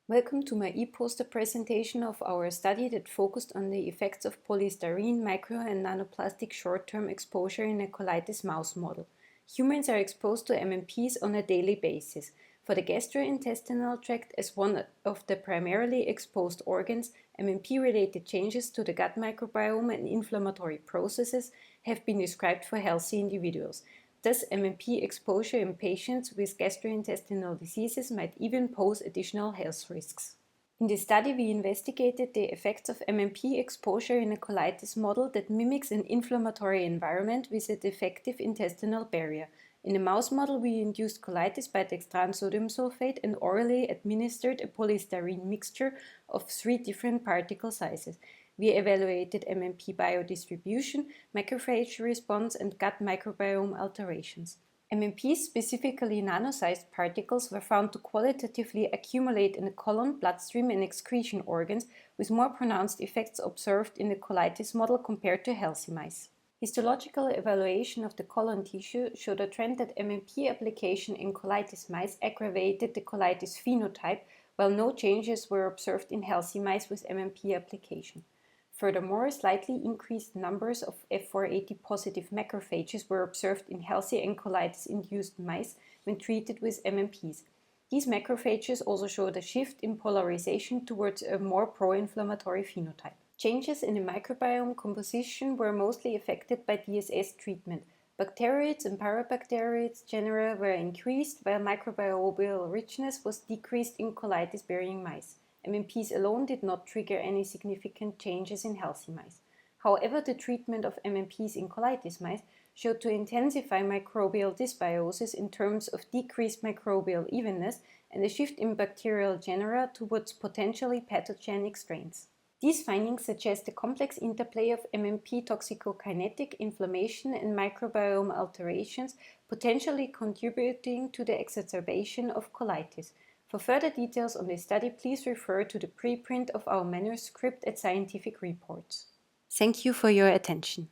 Welcome to my e-poster presentation of our study that focused on the effects of polystyrene, micro and nanoplastic short-term exposure in a colitis mouse model. Humans are exposed to MMPs on a daily basis. For the gastrointestinal tract, as one of the primarily exposed organs, MMP-related changes to the gut microbiome and inflammatory processes have been described for healthy individuals. Thus, MMP exposure in patients with gastrointestinal diseases might even pose additional health risks. In this study, we investigated the effects of MMP exposure in a colitis model that mimics an inflammatory environment with a defective intestinal barrier. In the mouse model, we induced colitis by dextran sodium sulfate and orally administered a polystyrene mixture of 3 different particle sizes. We evaluated MMP biodistribution, macrophage response, and gut microbiome alterations. MMPs, specifically nano-sized particles, were found to qualitatively accumulate in the colon, bloodstream, and excretion organs, with more pronounced effects observed in the colitis model compared to healthy mice. Histological evaluation of the colon tissue showed a trend that MMP application in colitis mice aggravated the colitis phenotype, while no changes were observed in healthy mice with MMP application. Furthermore, slightly increased numbers of F480 positive macrophages were observed in healthy and colitis-induced mice when treated with MMPs. These macrophages also showed a shift in polarization towards a more pro-inflammatory phenotype. Changes in the microbiome composition were mostly affected by DSS treatment. Bacteroids and parabacteroids genera were increased, while microbial richness was decreased in colitis-bearing mice. MMPs alone did not trigger any significant changes in healthy mice. However, the treatment of MMPs in colitis mice showed to intensify microbial dysbiosis in terms of decreased microbial evenness and a shift in bacterial genera towards potentially pathogenic strains. These findings suggest a complex interplay of MMP toxicokinetic, inflammation, and microbiome alterations, potentially contributing to the exacerbation of colitis. For further details on this study, please refer to the preprint of our manuscript at Scientific Reports. Thank you for your attention.